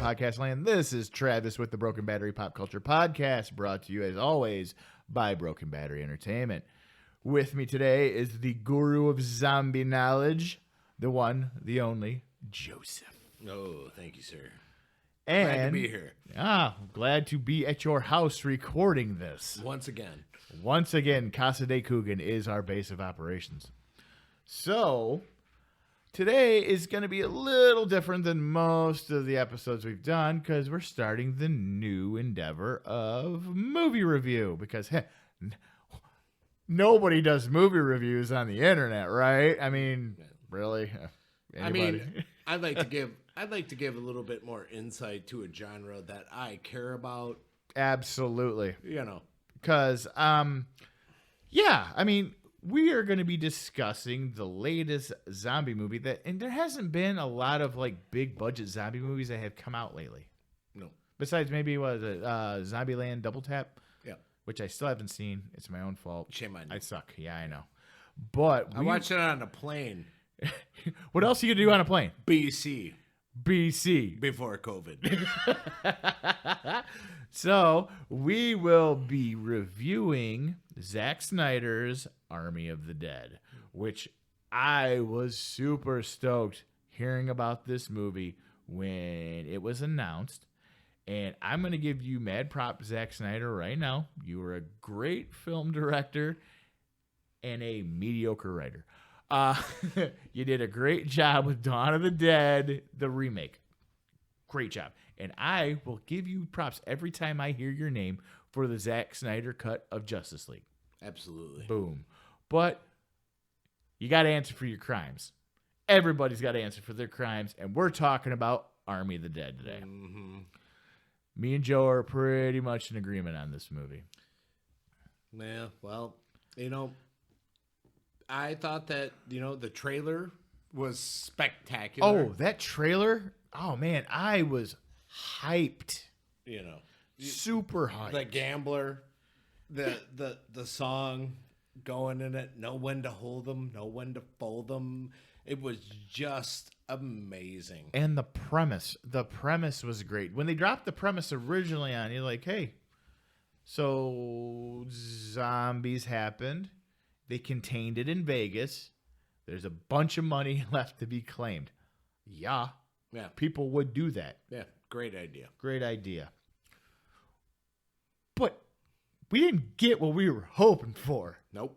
podcast land. This is Travis with the Broken Battery Pop Culture Podcast, brought to you as always by Broken Battery Entertainment. With me today is the guru of zombie knowledge, the one, the only, Joseph. Oh, thank you, sir. And glad to be here. Glad to be at your house recording this. Once again, Casa de Coogan is our base of operations. So, today is going to be a little different than most of the episodes we've done because we're starting the new endeavor of movie review because nobody does movie reviews on the internet, right? I mean, really? Anybody? I'd like to give a little bit more insight to a genre that I care about. Absolutely. Because, we are going to be discussing the latest zombie movie and there hasn't been a lot of like big budget zombie movies that have come out lately. No. Besides maybe Zombieland Double Tap. Yeah. Which I still haven't seen. It's my own fault. Shame on you. I suck. Yeah, I know. But I watched it on a plane. What else are you going to do on a plane? BC. Before COVID. So we will be reviewing Zack Snyder's Army of the Dead, which I was super stoked hearing about this movie when it was announced. And I'm going to give you mad props, Zack Snyder, right now. You were a great film director and a mediocre writer. You did a great job with Dawn of the Dead, the remake. Great job. And I will give you props every time I hear your name for the Zack Snyder cut of Justice League. Absolutely. Boom. But you got to answer for your crimes. Everybody's got to answer for their crimes. And we're talking about Army of the Dead today. Mm-hmm. Me and Joe are pretty much in agreement on this movie. Yeah, well, I thought that, the trailer was spectacular. Oh, that trailer? Oh, man, I was hyped. Super hyped. The Gambler, the song going in it, know when to hold them, know when to fold them. It was just amazing. And the premise was great. When they dropped the premise originally on, you're like, hey, so zombies happened. They contained it in Vegas. There's a bunch of money left to be claimed. Yeah. People would do that. Yeah. Great idea. Great idea. But we didn't get what we were hoping for. Nope.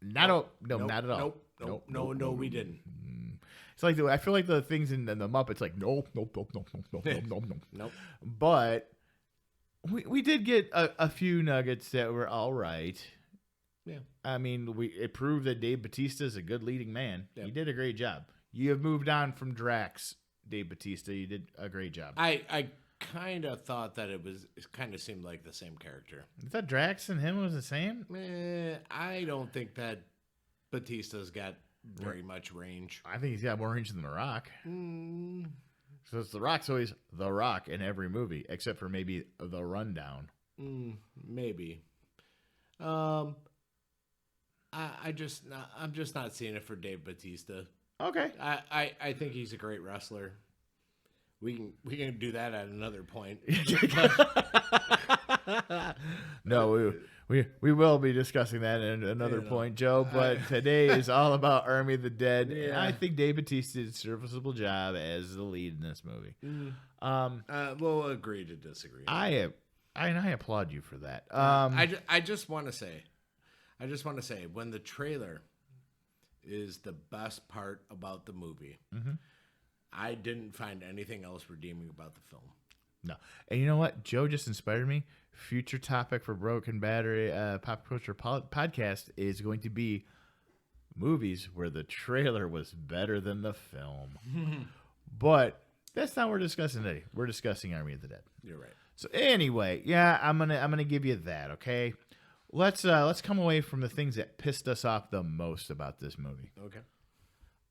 Not at all. No, we didn't. It's like I feel like the things in the Muppets, like nope. Nope. But we did get a few nuggets that were all right. Yeah. I mean, it proved that Dave Bautista is a good leading man. Yep. He did a great job. You have moved on from Drax, Dave Bautista. You did a great job. I kind of thought that it kind of seemed like the same character. I thought Drax and him was the same. I don't think that Bautista's got very much range. I think he's got more range than The Rock. So The Rock's always The Rock in every movie, except for maybe The Rundown. Maybe. I'm just not seeing it for Dave Bautista. Okay. I think he's a great wrestler. We can do that at another point. No, we will be discussing that at another point, Joe. But today is all about Army of the Dead. Yeah. And I think Dave Bautista did a serviceable job as the lead in this movie. We'll agree to disagree. I applaud you for that. I just want to say, when the trailer is the best part about the movie, I didn't find anything else redeeming about the film. No. And you know what? Joe just inspired me. Future topic for Broken Battery Pop Culture Podcast is going to be movies where the trailer was better than the film. But that's not what we're discussing today. We're discussing Army of the Dead. You're right. So anyway, yeah, I'm gonna give you that, okay? Let's come away from the things that pissed us off the most about this movie. Okay.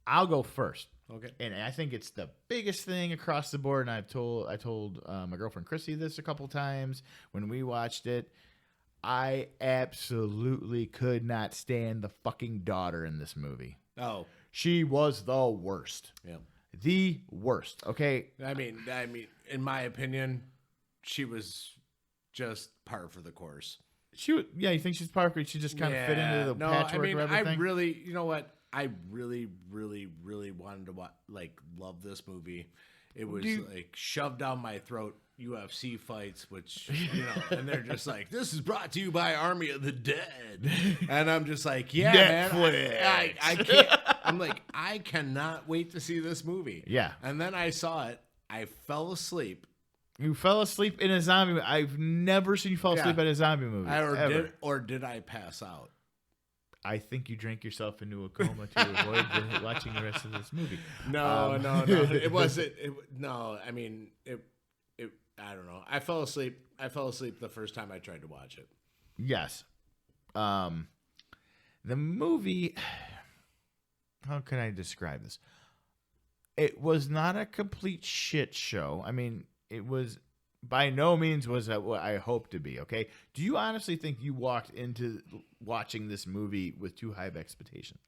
I'll go first. Okay. And I think it's the biggest thing across the board. And I told my girlfriend Chrissy this a couple times when we watched it. I absolutely could not stand the fucking daughter in this movie. Oh. She was the worst. Yeah. The worst. Okay. I mean, in my opinion, she was just par for the course. Yeah, you think she's perfect? She just kind of fit into the patchwork of everything. I really, you know what? I really, really, really wanted to love this movie. It was like shoved down my throat. UFC fights, which and they're just like, "This is brought to you by Army of the Dead," and I'm just like, "Yeah, Netflix. man, I can't." I'm like, I cannot wait to see this movie. Yeah, and then I saw it. I fell asleep. You fell asleep in a zombie movie. I've never seen you fall asleep at a zombie movie. Or did I pass out? I think you drank yourself into a coma to avoid watching the rest of this movie. No. It wasn't. I mean, I don't know. I fell asleep. The first time I tried to watch it. Yes. The movie. How can I describe this? It was not a complete shit show. I mean, it was by no means was what I hoped to be. Okay. Do you honestly think you walked into watching this movie with too high of expectations?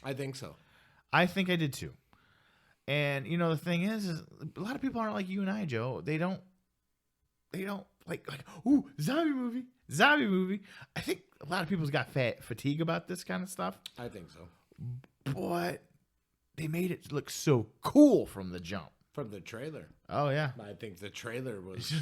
I think so. I think I did too. And the thing is a lot of people aren't like you and I, Joe. They don't like ooh, zombie movie. I think a lot of people's got fatigue about this kind of stuff. I think so. But they made it look so cool from the jump. From the trailer. Oh yeah. I think the trailer was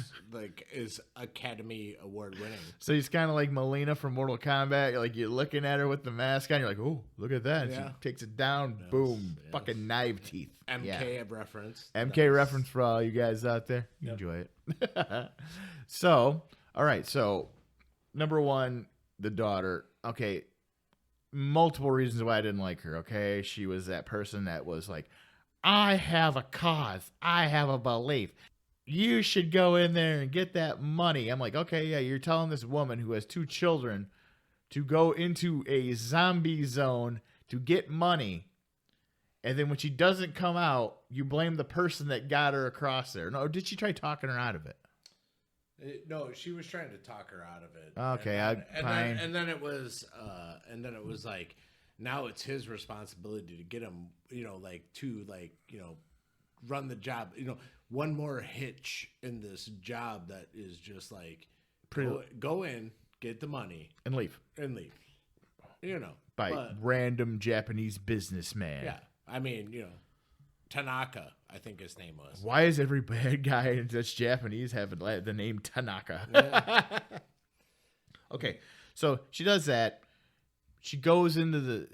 is Academy Award winning. So he's kind of like Melina from Mortal Kombat. Like you're looking at her with the mask on, you're like, oh, look at that. Yeah. She takes it down, boom, fucking knife teeth. MK reference. MK reference for all you guys out there. You enjoy it. So, all right. So, number one, the daughter. Okay. Multiple reasons why I didn't like her. Okay. She was that person that was like, I have a cause. I have a belief. You should go in there and get that money. I'm like, okay, yeah, you're telling this woman who has 2 children to go into a zombie zone to get money. And then when she doesn't come out, you blame the person that got her across there. No, or did she try talking her out of it? No, she was trying to talk her out of it. Okay, fine. And then it was like, now it's his responsibility to get him, run the job. One more hitch in this job that is just like, go in, get the money, and leave. By random Japanese businessman. Yeah. I mean, Tanaka, I think his name was. Why is every bad guy that's Japanese having the name Tanaka? Yeah. Okay, so she does that. She goes into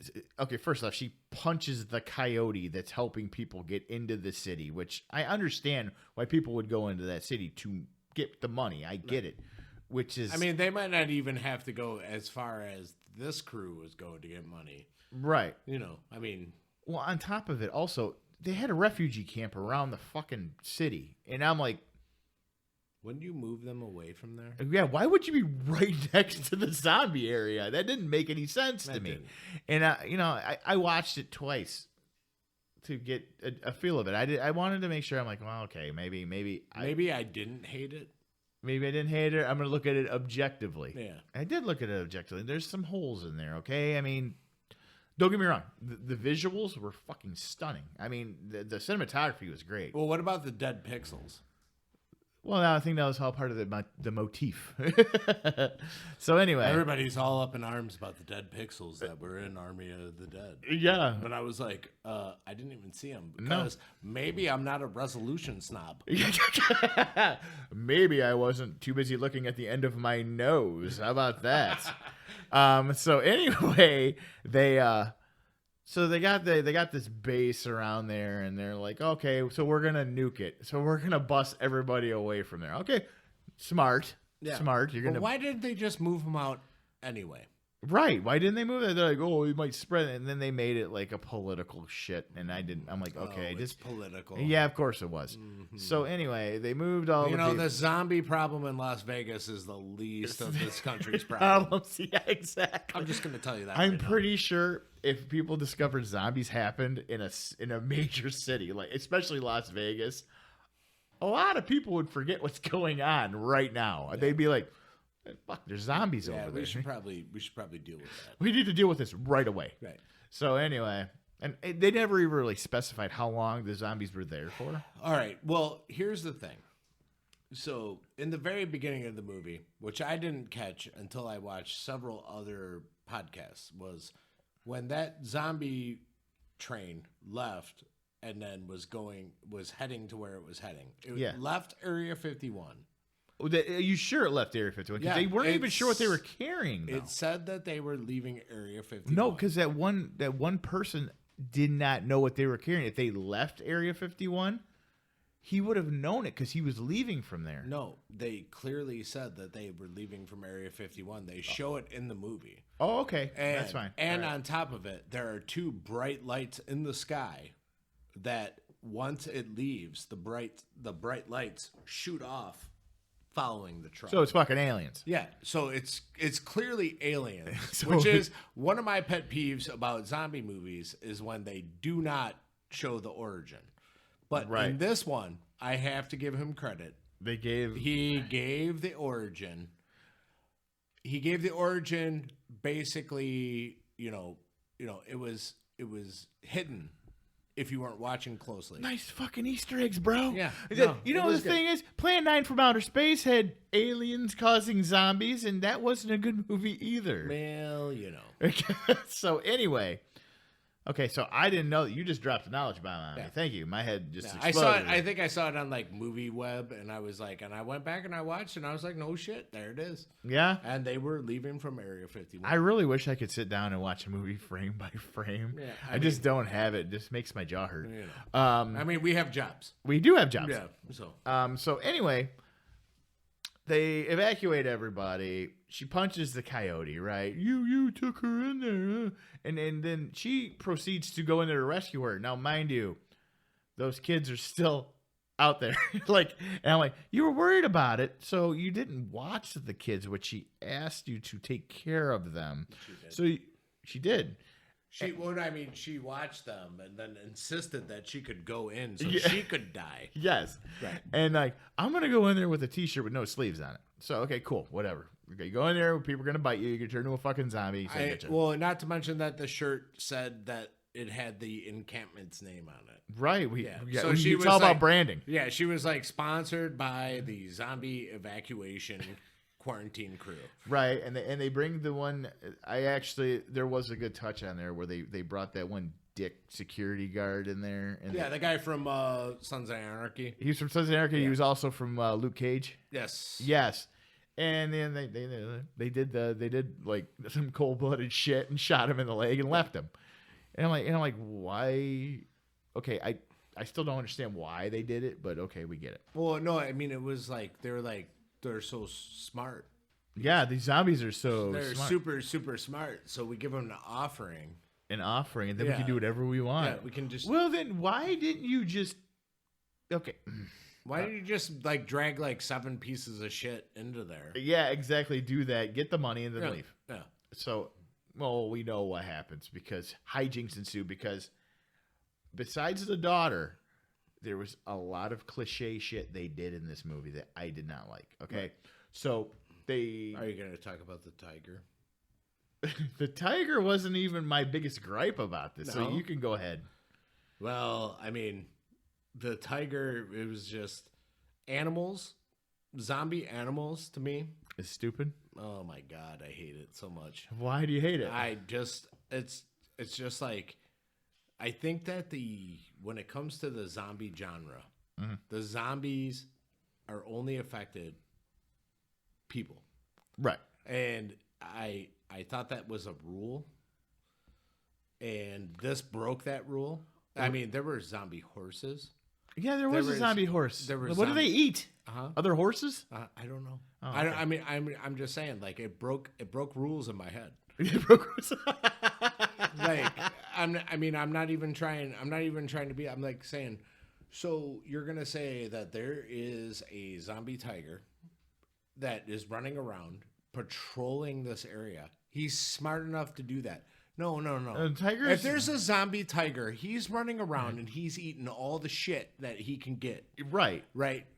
first off, she punches the coyote that's helping people get into the city, which I understand why people would go into that city to get the money. I get it. Which is... I mean, they might not even have to go as far as this crew was going to get money. Right. I mean... Well, on top of it, also, they had a refugee camp around the fucking city. And I'm like... Wouldn't you move them away from there? Yeah, why would you be right next to the zombie area? That didn't make any sense to me. And I watched it twice to get a feel of it. I wanted to make sure. I'm like, well, okay, maybe I didn't hate it. Maybe I didn't hate it. I'm gonna look at it objectively. Yeah, I did look at it objectively. There's some holes in there. Okay, I mean, don't get me wrong. The visuals were fucking stunning. I mean, the cinematography was great. Well, what about the dead pixels? Well, I think that was all part of the motif. So anyway, everybody's all up in arms about the dead pixels that were in Army of the Dead. Yeah, but I was like, I didn't even see them because maybe I'm not a resolution snob. Maybe I wasn't too busy looking at the end of my nose. How about that? So anyway, they got this base around there, and they're like, okay, so we're gonna nuke it. So we're gonna bust everybody away from there. Okay, smart. Yeah. Smart. But why didn't they just move them out anyway? Right. Why didn't they move it? They're like, oh, we might spread it. And then they made it like a political shit. And I'm like, okay. It's political. Yeah, of course it was. Mm-hmm. So anyway, they moved all the zombie problem in Las Vegas is the least of this country's problems. Yeah, exactly. I'm just going to tell you that. I'm pretty sure if people discovered zombies happened in a major city, like especially Las Vegas, a lot of people would forget what's going on right now. Yeah. They'd be like, fuck, there's zombies over there. We should probably deal with that. We need to deal with this right away. Right. So anyway, And they never even really specified how long the zombies were there for. All right. Well, here's the thing. So, in the very beginning of the movie, which I didn't catch until I watched several other podcasts, was when that zombie train left and then was heading to where it was heading. It left Area 51. Are you sure it left Area 51? Because they weren't even sure what they were carrying, though. It said that they were leaving Area 51. No, because that one person did not know what they were carrying. If they left Area 51, he would have known it because he was leaving from there. No, they clearly said that they were leaving from Area 51. They show it in the movie. Oh, okay. That's fine. And on top of it, there are two bright lights in the sky that once it leaves, the bright lights shoot off following the truck. So it's fucking aliens. Yeah, so it's clearly aliens, which is one of my pet peeves about zombie movies is when they do not show the origin. But in this one, I have to give him credit. He gave the origin. He gave the origin basically, it was hidden if you weren't watching closely. Nice fucking Easter eggs, bro. Yeah. The thing is, Plan 9 from Outer Space had aliens causing zombies, and that wasn't a good movie either. Well, So anyway, okay, so I didn't know that. You just dropped a knowledge bomb on me. Thank you. My head just exploded. I saw it. I think I saw it on like Movie Web, and I was like, and I went back and I watched, and I was like, no shit, there it is. Yeah. And they were leaving from Area 51. I really wish I could sit down and watch a movie frame by frame. Yeah, I just don't have it. It just makes my jaw hurt. We have jobs. We do have jobs. Yeah. So anyway, they evacuate everybody. She punches the coyote, right? You took her in there. Huh? And then she proceeds to go in there to rescue her. Now, mind you, those kids are still out there. And I'm like, you were worried about it, so you didn't watch the kids, which she asked you to take care of them. She did. She watched them and then insisted that she could go in so she could die. Yes. Right. And I'm going to go in there with a t-shirt with no sleeves on it. So, okay, cool, whatever. Okay, you go in there, people are going to bite you. You can turn into a fucking zombie. Not to mention that the shirt said that it had the encampment's name on it. Right. So it's all about branding. Yeah, she was sponsored by the zombie evacuation quarantine crew. Right. And they bring the one, there was a good touch on there where they brought that one dick security guard in there. And the guy from Sons of Anarchy. He was from Sons of Anarchy. Yeah. He was also from Luke Cage. Yes. And then they did like some cold-blooded shit and shot him in the leg and left him. And I'm like, why? Okay, I still don't understand why they did it, but okay, we get it. Well, no, I mean it was they're so smart. Yeah, these zombies are they're smart. super super smart. So we give them an offering, and then we can do whatever we want. Yeah, we can just. Well, then why didn't you just? Okay. Why didn't you just drag 7 pieces of shit into there? Yeah, exactly. Do that. Get the money and then leave. Yeah. So, we know what happens because hijinks ensue. Because besides the daughter, there was a lot of cliche shit they did in this movie that I did not like. Okay, right. So they. Are you going to talk about the tiger? The tiger wasn't even my biggest gripe about this. No? So you can go ahead. Well, I mean. The tiger, it was just animals, zombie animals to me. It's stupid. Oh my God, I hate it so much. Why do you hate it? It's just I think that when it comes to the zombie genre, the zombies are only affected people. Right. And I thought that was a rule. And this broke that rule. I mean, there were zombie horses. Yeah, there was a zombie horse. What do they eat? Other horses? I don't know. Oh, okay. I'm just saying, it broke rules in my head. It broke rules. I'm not even trying to be. I'm saying, so you're gonna say that there is a zombie tiger that is running around patrolling this area. He's smart enough to do that. No. If there's a zombie tiger, he's running around and he's eating all the shit that he can get. Right.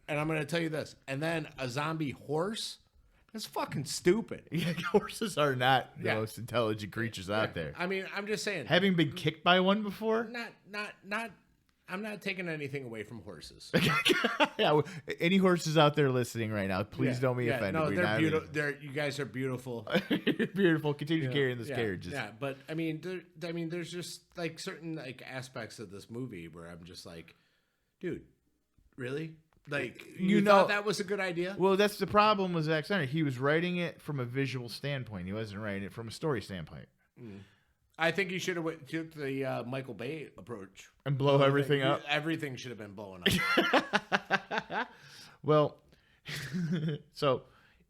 And I'm going to tell you this. And then a zombie horse, That's fucking stupid. Yeah, horses are not the most intelligent creatures out there. I mean, I'm just saying. Having been kicked by one before? Not. I'm not taking anything away from horses. Yeah, any horses out there listening right now, please don't be offended. No, they're beautiful. You guys are beautiful. Beautiful. Continue carrying this carriage. Yeah, but I mean, there's just like certain like aspects of this movie where I'm just like, dude, really? Like you thought that was a good idea? Well, that's the problem with Zack Snyder. He was writing it from a visual standpoint. He wasn't writing it from a story standpoint. I think he should have took the Michael Bay approach and blow everything up. Everything should have been blown up. Well, so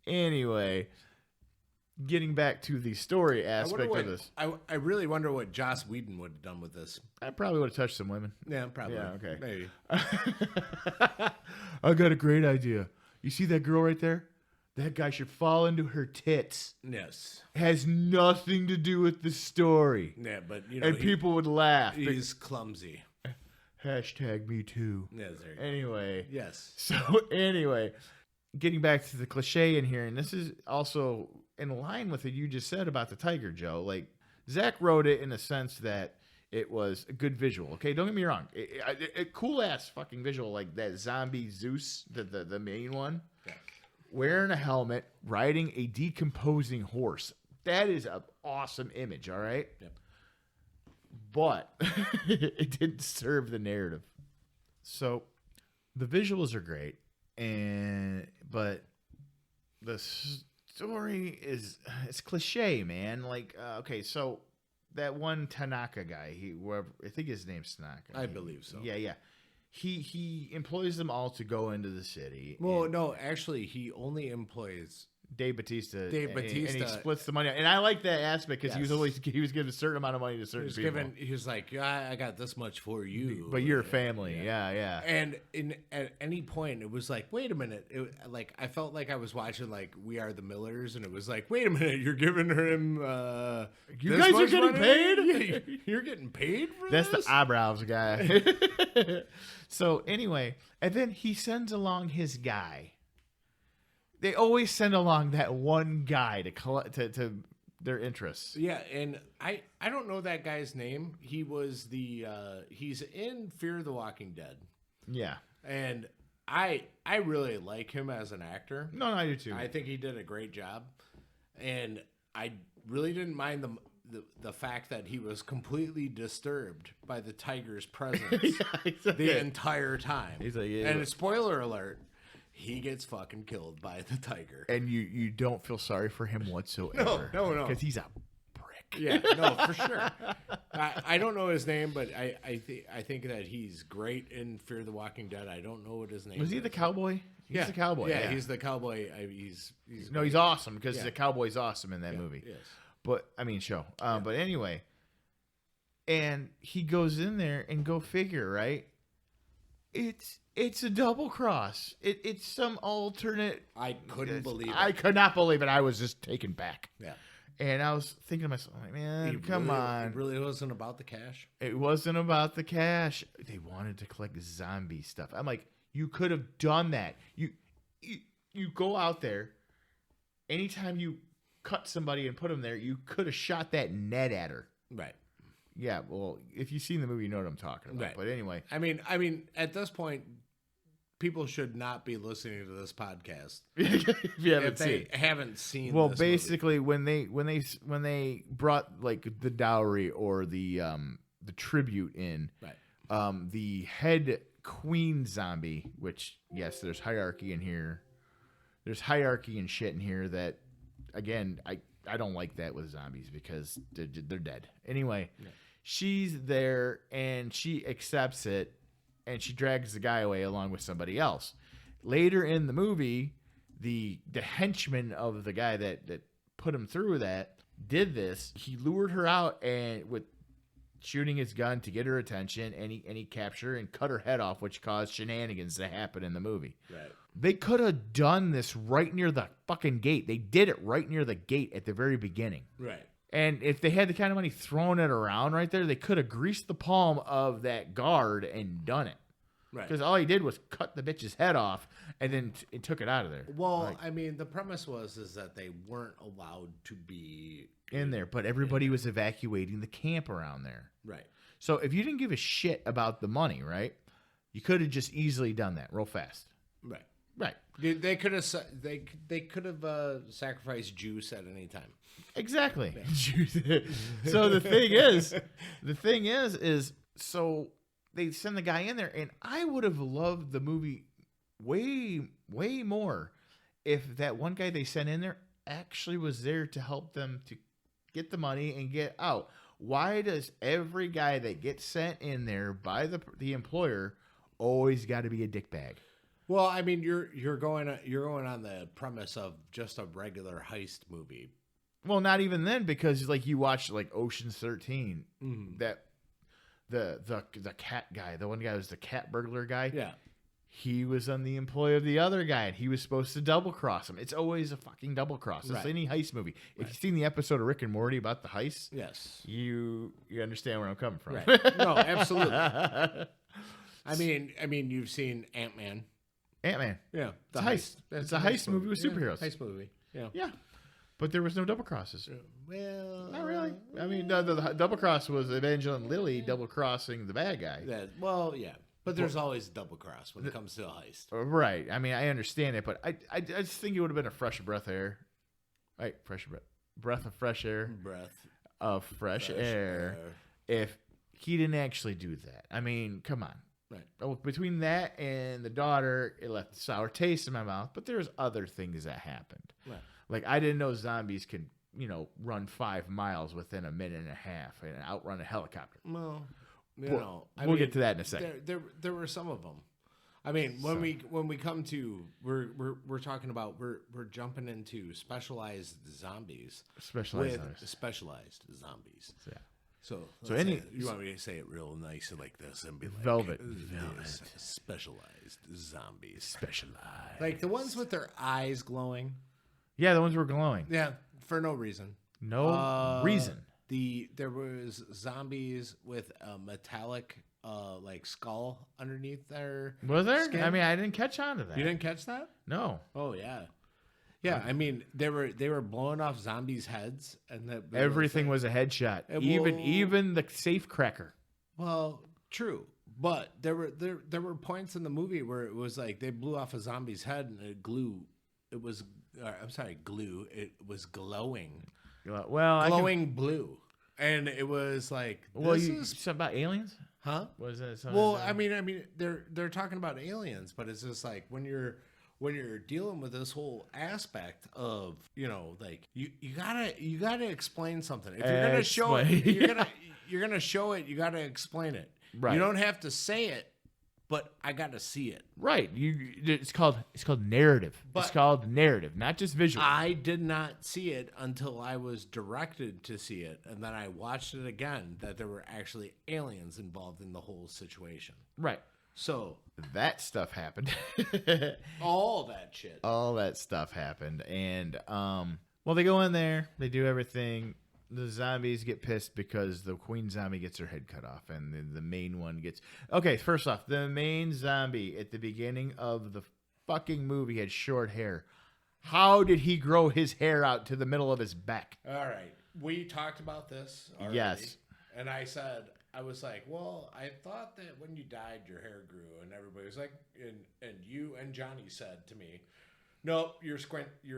anyway, getting back to the story aspect of this, I really wonder what Joss Whedon would have done with this. I probably would have touched some women. Yeah, probably. Yeah, okay. Maybe. I got a great idea. You see that girl right there? That guy should fall into her tits. Yes. Has nothing to do with the story. Yeah, but and people would laugh. He's clumsy. Hashtag me too. Yes, there you go. Anyway. Yes. So anyway, getting back to the cliche in here, and this is also in line with what you just said about the tiger, Joe. Like, Zack wrote it in a sense that it was a good visual. Okay, don't get me wrong. A cool ass fucking visual, like that zombie Zeus, the main one. Yeah. Wearing a helmet, riding a decomposing horse. That is an awesome image, all right? Yep. But it didn't serve the narrative. So the visuals are great, but the story it's cliche, man. Like, okay, so that one Tanaka guy, I think his name's Tanaka. I believe so. Yeah. He employs them all to go into the city. Well, no, actually, he only employs Dave Bautista. And he splits the money, and I like that aspect because he was giving a certain amount of money to certain people. He was like, I got this much for you, but you're family, yeah. And at any point, it was like, wait a minute, I felt like I was watching like We Are the Millers, and it was like, wait a minute, you're giving him. You guys are getting paid. Yeah, you're getting paid for this. That's the eyebrows guy. So anyway, and then he sends along his guy. They always send along that one guy to their interests. Yeah, and I don't know that guy's name. He was he's in Fear the Walking Dead. Yeah. And I really like him as an actor. No, I do too. I think he did a great job. And I really didn't mind the fact that he was completely disturbed by the tiger's presence the entire time. He's like, and a spoiler alert, he gets fucking killed by the tiger. And you don't feel sorry for him whatsoever. No. Because he's a prick. Yeah, no, for sure. I don't know his name, but I think that he's great in Fear the Walking Dead. I don't know what his name is. Was he the cowboy? He's the cowboy. Yeah, he's the cowboy. He's awesome because the cowboy's awesome in that movie. Yes. But I mean, show. But anyway, and he goes in there and go figure, right? It's a double cross. It's some alternate. I couldn't believe it. I could not believe it. I was just taken back. Yeah. And I was thinking to myself, like, man, come on. It really wasn't about the cash. It wasn't about the cash. They wanted to collect zombie stuff. I'm like, you could have done that. You go out there. Anytime you cut somebody and put them there, you could have shot that net at her. Right. Yeah, well, if you've seen the movie, you know what I'm talking about. Right. But anyway. I mean, at this point, people should not be listening to this podcast if they haven't seen. Well, this basically, movie. when they brought like the dowry or the tribute in, right. The head queen zombie, which yes, there's hierarchy in here. There's hierarchy and shit in here that, again, I don't like that with zombies because they're dead. Anyway, yeah. She's there and she accepts it and she drags the guy away along with somebody else. Later in the movie, the henchman of the guy that put him through that did this. He lured her out and with shooting his gun to get her attention, and he captured her and cut her head off, which caused shenanigans to happen in the movie. Right. They could have done this right near the fucking gate. They did it right near the gate at the very beginning. Right. And if they had the kind of money throwing it around right there, they could have greased the palm of that guard and done it. Right. Because all he did was cut the bitch's head off and then took it out of there. Well, Like, I mean, the premise is that they weren't allowed to be in there, but everybody was evacuating the camp around there. right. So if you didn't give a shit about the money, right, you could have just easily done that real fast. Right. Right. They could have sacrificed juice at any time. Exactly. So the thing is, so they send the guy in there, and I would have loved the movie way, way more if that one guy they sent in there actually was there to help them to get the money and get out. Why does every guy that gets sent in there by the employer always got to be a dickbag? Well, I mean, you're going on the premise of just a regular heist movie. Well, not even then, because like you watch like Ocean's 13, that the cat guy, the one guy was the cat burglar guy. Yeah. He was on the employ of the other guy, and he was supposed to double cross him. It's always a fucking double cross. It's Right. any heist movie. If you've seen the episode of Rick and Morty about the heist, Yes. you understand where I'm coming from. Right. No, absolutely. I mean, you've seen Ant-Man. Ant-Man. Yeah. It's a heist. It's a heist movie with superheroes. Heist movie. Yeah. Yeah. But there was no double crosses. Well, Not really. I mean, the double cross was Evangeline Lilly double crossing the bad guy. Yeah. But there's always a double cross when it comes to a heist. Right. I mean, I understand it, but I just think it would have been a fresh breath of air. Right. Breath of fresh air. Breath Of fresh air. If he didn't actually do that. I mean, come on. Right. Oh, between that and the daughter, it left a sour taste in my mouth. But there's other things that happened. Right. Like, I didn't know zombies can, run 5 miles within a minute and a half and outrun a helicopter. Well, We'll get to that in a second. There were some of them. I mean, when we come to we're talking about we're jumping into specialized zombies. Specialized zombies. Yeah. So you want me to say it real nice and like this and be like Velvet. Specialized zombies. Specialized. Like the ones with their eyes glowing. Yeah, the ones were glowing. Yeah, for no reason. No reason. There was zombies with a metallic like skull underneath their Was there? skin. I mean, I didn't catch on to that. You didn't catch that? No. Oh yeah. Yeah, I mean they were blowing off zombies' heads and Everything was a headshot. Even the safe cracker. Well, true. But there were points in the movie where it was like they blew off a zombie's head and it was glowing. Well, Glowing blue. And it was like something about aliens? Huh? Was that something? Well, I mean they're talking about aliens, but it's just like when you're dealing with this whole aspect of, like you gotta explain something. If you're gonna show it, you're gonna show it, you gotta explain it. Right. You don't have to say it, but I gotta see it. Right. It's called narrative. It's called narrative, not just visual. I did not see it until I was directed to see it, and then I watched it again that there were actually aliens involved in the whole situation. Right. So that stuff happened. all that shit. All that stuff happened. And they go in there, they do everything. The zombies get pissed because the queen zombie gets her head cut off, and the main one gets... Okay, first off, the main zombie at the beginning of the fucking movie had short hair. How did he grow his hair out to the middle of his back? All right. We talked about this already. Yes. And I was like, well, I thought that when you died, your hair grew. And everybody was like, and you and Johnny said to me, nope, your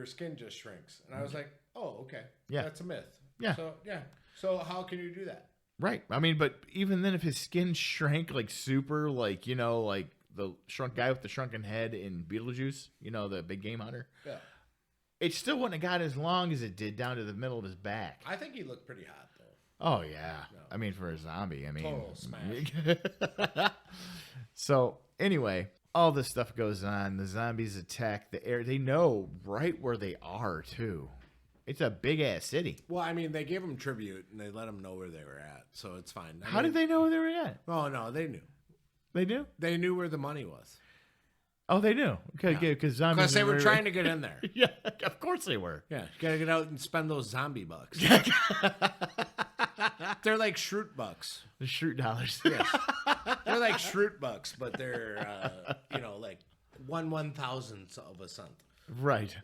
skin just shrinks. And I was like, oh, okay. Yeah. That's a myth. Yeah. So how can you do that? Right. I mean, but even then, if his skin shrank like super, like, like the shrunk guy with the shrunken head in Beetlejuice, the big game hunter. Yeah. It still wouldn't have got as long as it did down to the middle of his back. I think he looked pretty hot, though. Oh, yeah. No. I mean, for a zombie, Total smash. So, anyway, all this stuff goes on. The zombies attack the air. They know right where they are, too. It's a big-ass city. Well, I mean, they gave them tribute, and they let them know where they were at, so it's fine. How did they know where they were at? Oh, no, they knew. They knew? They knew where the money was. Oh, they knew. Because zombies... Because they were trying to get in there. Yeah, of course they were. Yeah, you got to get out and spend those zombie bucks. They're like Schrute bucks. The Schrute dollars. Yes. They're like Schrute bucks, but they're like 1/1000th of a cent. Right.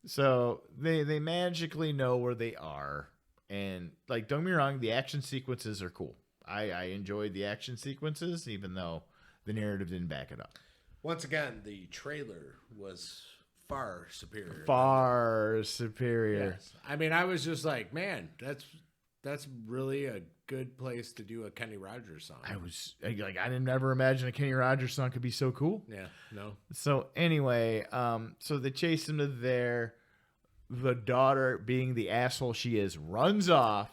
So they magically know where they are, and like, don't get me wrong, the action sequences are cool. I enjoyed the action sequences, even though the narrative didn't back it up. Once again, the trailer was far superior. Far superior. Yes. I mean, I was just like, man, that's really a good place to do a Kenny Rogers song. I didn't never imagine a Kenny Rogers song could be so cool. Yeah, no. So anyway, so they chase him to there. The daughter, being the asshole she is, runs off.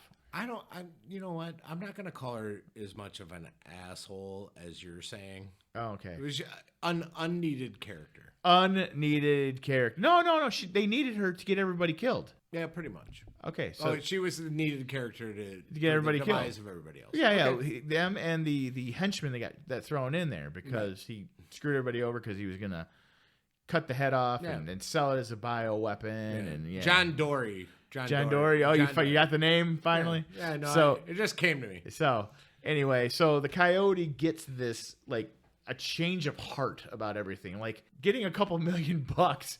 You know what? I'm not going to call her as much of an asshole as you're saying. Oh, okay. It was unneeded character. Unneeded character. No. They needed her to get everybody killed. Yeah, pretty much. Okay, so she was the needed character to get everybody the killed. demise of everybody else. Yeah, Okay. them and the henchman that thrown in there because he screwed everybody over because he was gonna cut the head off and sell it as a bioweapon. And John Dory. John Dory. Oh, you got the name finally. Yeah, no. So it just came to me. So anyway, so the coyote gets this like a change of heart about everything, like getting a couple $1,000,000.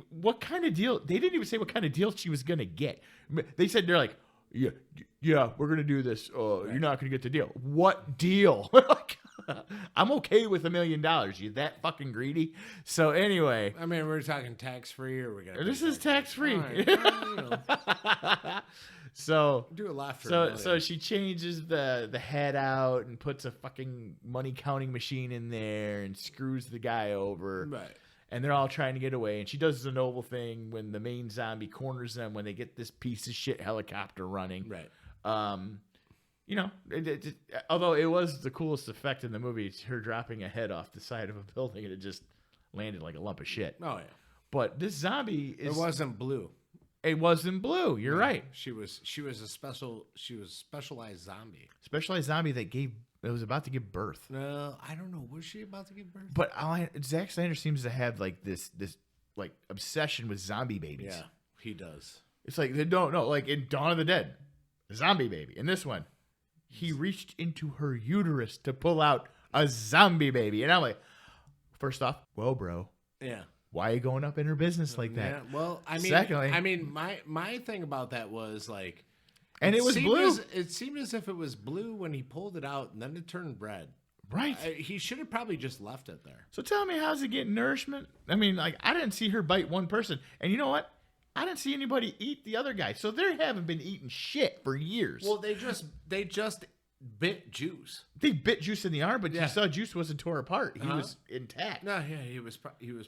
What kind of deal? They didn't even say what kind of deal she was gonna get. They said they're like, yeah, we're gonna do this. You're not gonna get the deal. What deal? I'm okay with $1,000,000. You that fucking greedy? So anyway, I mean, we're talking tax free, or we got this is tax free. Right. So do a lot for so she changes the head out and puts a fucking money counting machine in there and screws the guy over. Right. And they're all trying to get away. And she does the noble thing when the main zombie corners them when they get this piece of shit helicopter running. Right. Although it was the coolest effect in the movie, it's her dropping a head off the side of a building and it just landed like a lump of shit. Oh, yeah. But this zombie It wasn't blue. It wasn't blue. You're right. She was a specialized zombie. Specialized zombie that was about to give birth. No, I don't know. Was she about to give birth? But Zack Snyder seems to have like this like obsession with zombie babies. Yeah, he does. It's like they don't know. Like in Dawn of the Dead, zombie baby. In this one, he reached into her uterus to pull out a zombie baby, and I'm like, first off, well, bro, yeah. Why are you going up in her business like that? Yeah, well, I mean, secondly, my thing about that was like, and it was blue. It seemed as if it was blue when he pulled it out, and then it turned red. Right. He should have probably just left it there. So tell me, how's it getting nourishment? I mean, like, I didn't see her bite one person, and you know what? I didn't see anybody eat the other guy. So they haven't been eating shit for years. Well, they just bit Juice. They bit Juice in the arm, but you saw Juice wasn't tore apart. He was intact. No, yeah, he was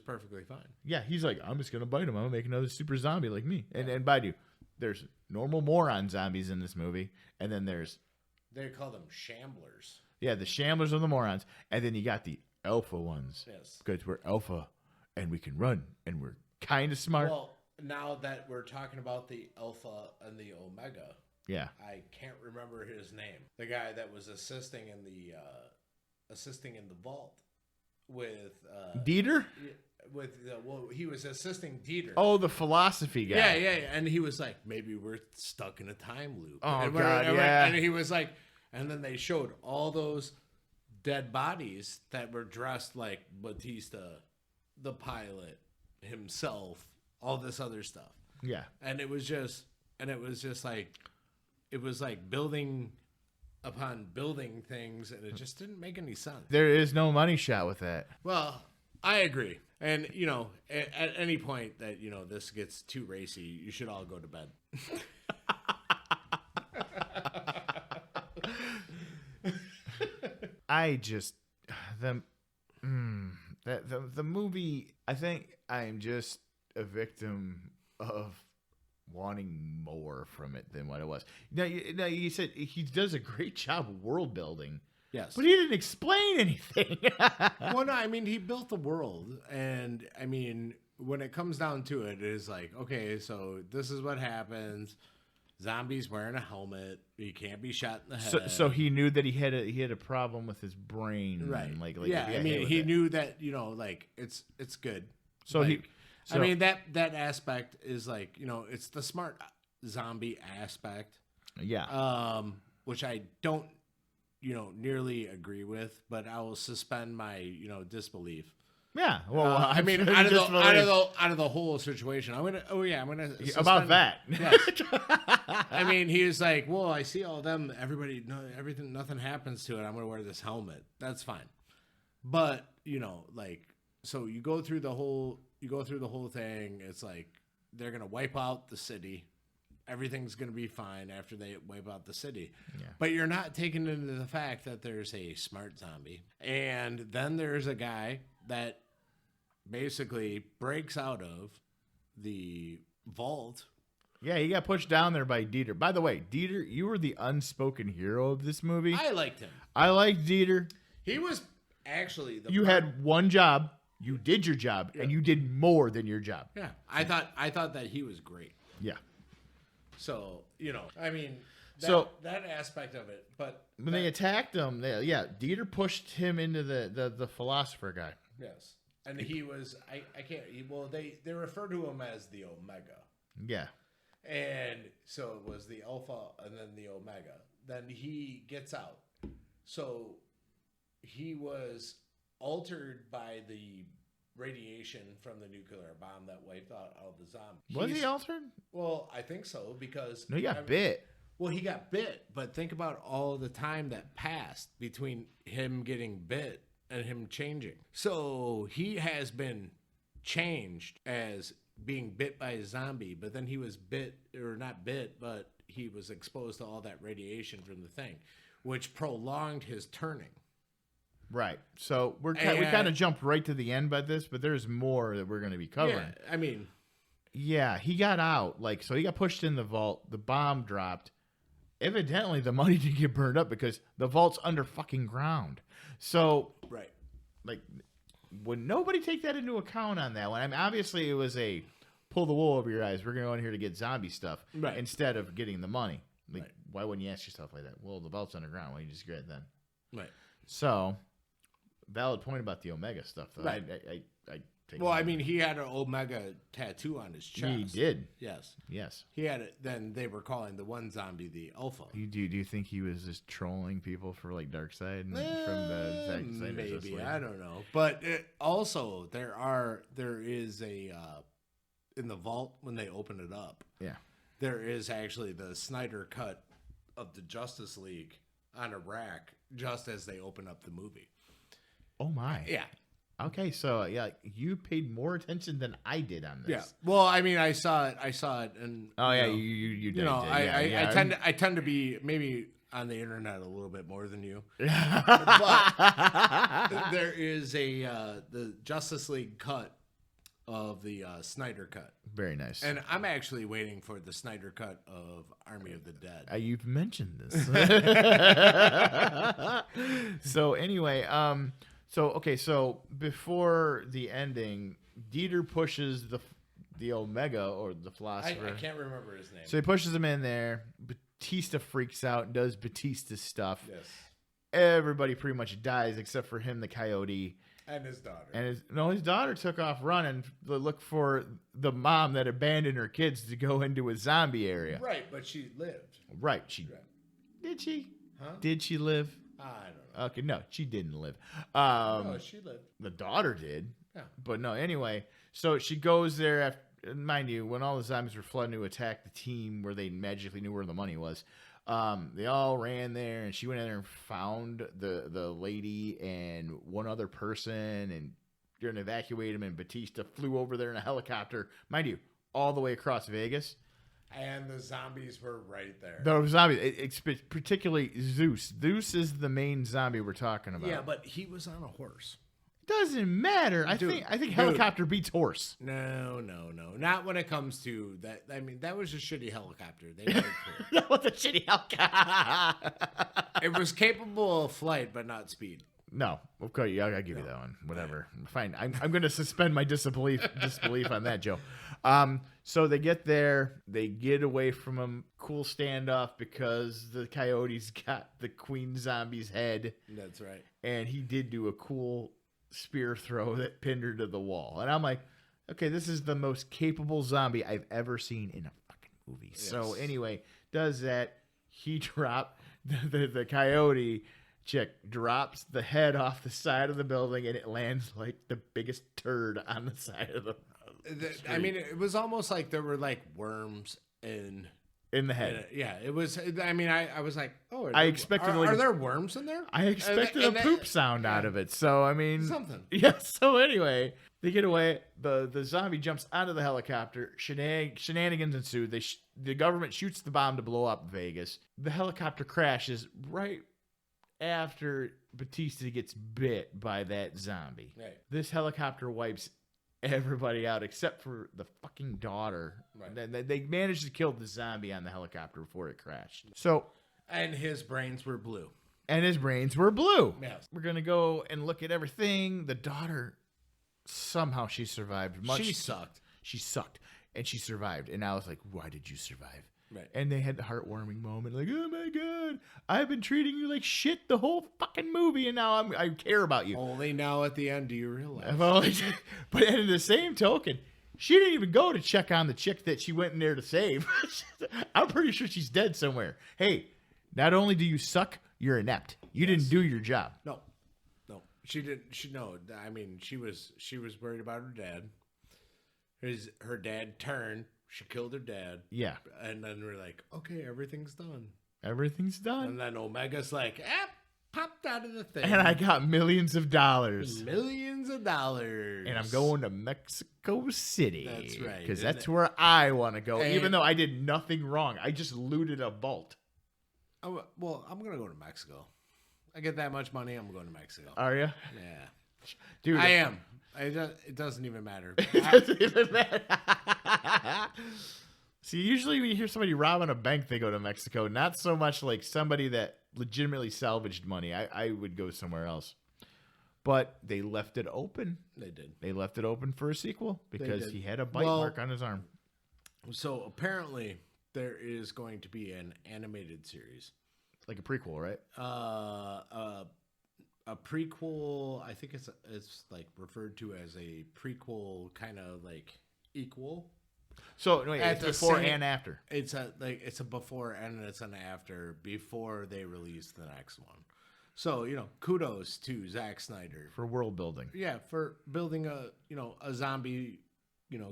perfectly fine. Yeah, he's like, I'm just gonna bite him. I'm gonna make another super zombie like me. And by you, there's normal moron zombies in this movie, and then they call them shamblers. Yeah, the shamblers are the morons, and then you got the alpha ones. Yes, because we're alpha, and we can run, and we're kind of smart. Well, now that we're talking about the alpha and the omega. Yeah, I can't remember his name. The guy that was assisting in the vault with Dieter. He was assisting Dieter. Oh, the philosophy guy. Yeah, and he was like, maybe we're stuck in a time loop. Oh God, yeah. And he was like, and then they showed all those dead bodies that were dressed like Batista, the pilot himself, all this other stuff. Yeah, and it was just like. It was like building upon building things, and it just didn't make any sense. There is no money shot with that. Well, I agree. And, at any point that, this gets too racy, you should all go to bed. The movie, I think I'm just a victim of wanting more from it than what it was. Now you said he does a great job of world building. Yes. But he didn't explain anything. Well, no, I mean, he built the world. And, I mean, when it comes down to it, it is like, okay, so this is what happens. Zombies wearing a helmet. He can't be shot in the head. So he knew that he had a problem with his brain. Right. Yeah, I mean, he knew that, it's good. So I mean, that aspect is like, it's the smart zombie aspect. Yeah. Which I don't nearly agree with, but I will suspend my disbelief. Yeah. Well, I mean, out of the whole situation, I'm gonna suspend, about that. Yes. I mean, he was like, well, I see all them. Everybody, everything, nothing happens to it. I'm gonna wear this helmet. That's fine. But so you go through the whole thing. It's like they're gonna wipe out the city. Everything's gonna be fine after they wipe out the city. Yeah. But you're not taking into the fact that there's a smart zombie, and then there's a guy that basically breaks out of the vault. Yeah, he got pushed down there by Dieter. By the way, Dieter, you were the unspoken hero of this movie. I liked him. I liked Dieter. He was actually had one job. You did your job, and you did more than your job. Yeah, I thought that he was great. Yeah. So I mean, that aspect of it. But when they attacked him, Dieter pushed him into the philosopher guy. Yes, and he was I can't. Well, they refer to him as the Omega. Yeah. And so it was the Alpha and then the Omega. Then he gets out. So he was altered by the radiation from the nuclear bomb that wiped out all the zombies. Was he altered? Well, I think so because... No, he got bit. Well, he got bit, but think about all the time that passed between him getting bit and him changing. So he has been changed as being bit by a zombie, but then he was bit, or not bit, but he was exposed to all that radiation from the thing, which prolonged his turning. Right. So we kind of jumped right to the end by this, but there's more that we're going to be covering. Yeah, I mean... Yeah, he got out. So he got pushed in the vault. The bomb dropped. Evidently, the money didn't get burned up because the vault's under fucking ground. So... Right. Would nobody take that into account on that one? I mean, obviously, it was a pull the wool over your eyes. We're going to go in here to get zombie stuff instead of getting the money. Why wouldn't you ask yourself like that? Well, the vault's underground. Why don't you just grab it then? Right. So, valid point about the Omega stuff, though. Right. I take well, I mean, he had an Omega tattoo on his chest. He did. Yes. Yes. He had it. Then they were calling the one zombie the Alpha. Do you think he was just trolling people for Darkseid from the Zack Snyder? Maybe, I don't know. But also there is a in the vault when they open it up. Yeah. There is actually the Snyder cut of the Justice League on a rack just as they open up the movie. Oh my. Yeah. Okay, so you paid more attention than I did on this. Yeah. Well, I mean, I saw it, and you did. I tend to be maybe on the internet a little bit more than you. But there is the Justice League cut of the Snyder cut. Very nice. And I'm actually waiting for the Snyder cut of Army of the Dead. You've mentioned this. So anyway, So before the ending, Dieter pushes the Omega or the philosopher. I can't remember his name. So he pushes him in there. Batista freaks out and does Batista stuff. Yes. Everybody pretty much dies except for him, the Coyote. And his daughter. And his daughter took off running to look for the mom that abandoned her kids to go into a zombie area. Right, but she lived. Right. Did she? Huh? Did she live? I don't know. Okay, no, she didn't live. No, she lived. The daughter did. Yeah. But no, anyway, so she goes there after, mind you, when all the zombies were flooding to attack the team where they magically knew where the money was. They all ran there, and she went in there and found the lady and one other person, and they're going to evacuate him, and Batista flew over there in a helicopter, mind you, all the way across Vegas. And the zombies were right there. The zombies, it's particularly Zeus. Zeus is the main zombie we're talking about. Yeah, but he was on a horse. Doesn't matter. I think helicopter beats horse. No. Not when it comes to that. I mean, that was a shitty helicopter. They made it clear. That was a shitty helicopter. It was capable of flight, but not speed. No. Okay, I'll give you that one. Whatever. Fine. I'm going to suspend my disbelief on that, Joe. So they get there. They get away from him. Cool standoff because the Coyote's got the Queen Zombie's head. That's right. And he did do a cool spear throw that pinned her to the wall. And I'm like, okay, this is the most capable zombie I've ever seen in a fucking movie. Yes. So anyway, does that. He dropped the Coyote. chick drops the head off the side of the building, and it lands like the biggest turd on the side of the street. I mean, it was almost like there were like worms in the head. Yeah, it was. I mean, I was like, oh, I expected are there worms in there? I expected a poop sound out of it. So I mean, something. Yeah. So anyway, they get away. The zombie jumps onto the helicopter. Shenanigans ensue. The government shoots the bomb to blow up Vegas. The helicopter crashes right after Batista gets bit by that zombie. Right. This helicopter wipes everybody out except for the fucking daughter. Right. They managed to kill the zombie on the helicopter before it crashed. So, and his brains were blue. Yes. We're gonna go and look at everything. The daughter, somehow she survived. She sucked. She sucked, and she survived. And I was like, "Why did you survive?" Right. And they had the heartwarming moment, like, "Oh my god, I've been treating you like shit the whole fucking movie, and now I care about you." Only now at the end do you realize. But in the same token, she didn't even go to check on the chick that she went in there to save. I'm pretty sure she's dead somewhere. Hey, not only do you suck, you're inept. You didn't do your job. No, she didn't. I mean, she was worried about her dad. Her dad turned. She killed her dad. Yeah. And then we're like, okay, everything's done. Everything's done. And then Omega's like, popped out of the thing. And I got millions of dollars. Millions of dollars. And I'm going to Mexico City. That's right. Because that's where I want to go, even though I did nothing wrong. I just looted a vault. Oh, well, I'm going to go to Mexico. I get that much money, I'm going to Mexico. Are you? Yeah. Dude, I am. It doesn't even matter. It doesn't even matter. See, usually when you hear somebody robbing a bank, they go to Mexico. Not so much like somebody that legitimately salvaged money. I would go somewhere else. But they left it open. They did. They left it open for a sequel because he had a bite mark on his arm. So apparently there is going to be an animated series. Like a prequel, right? A prequel, I think it's like referred to as a prequel, kind of like equal. So wait, it's before and after. It's a before and it's an after before they release the next one. So kudos to Zack Snyder for world building. Yeah, for building a zombie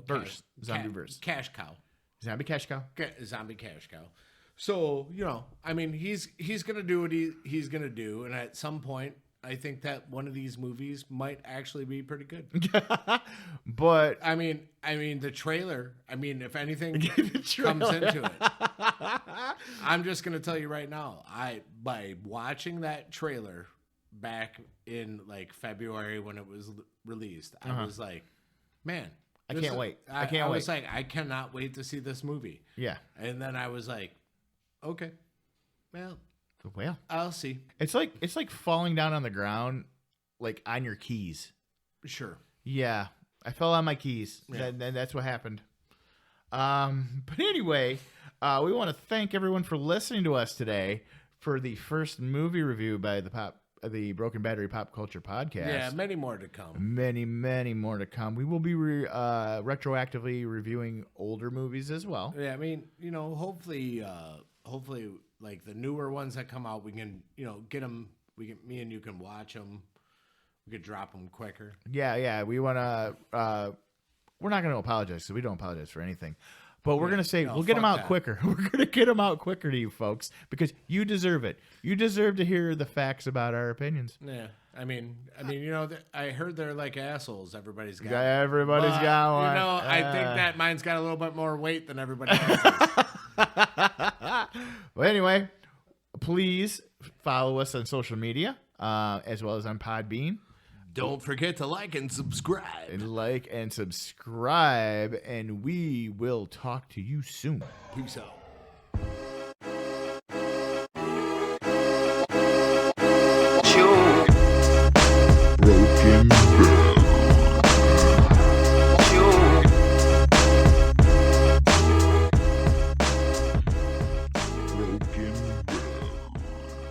verse, zombie verse, cash cow, zombie cash cow, zombie cash cow. So I mean, he's gonna do what he's gonna do, and at some point, I think that one of these movies might actually be pretty good. But I mean, the trailer. I mean, if anything comes into it, I'm just gonna tell you right now. By watching that trailer back in like February when it was released, I was like, man, I can't wait. I was like, I cannot wait to see this movie. Yeah, and then I was like, okay, well, I'll see. It's like falling down on the ground, like on your keys. Sure. Yeah, I fell on my keys. Yeah. And that's what happened. But anyway, we want to thank everyone for listening to us today for the first movie review by the Broken Battery Pop Culture Podcast. Yeah, many more to come. Many more to come. We will be retroactively reviewing older movies as well. Yeah, I mean, hopefully, like the newer ones that come out, we can, get them. Me and you can watch them. We could drop them quicker. Yeah. We want to. We're not going to apologize because we don't apologize for anything. But we're going to say we'll get them out quicker. We're going to get them out quicker to you folks because you deserve it. You deserve to hear the facts about our opinions. Yeah. I mean, I heard they're like assholes. Everybody's got one. I think that mine's got a little bit more weight than everybody else's. Well, anyway, please follow us on social media as well as on Podbean. Don't forget to like and subscribe. And we will talk to you soon. Peace out.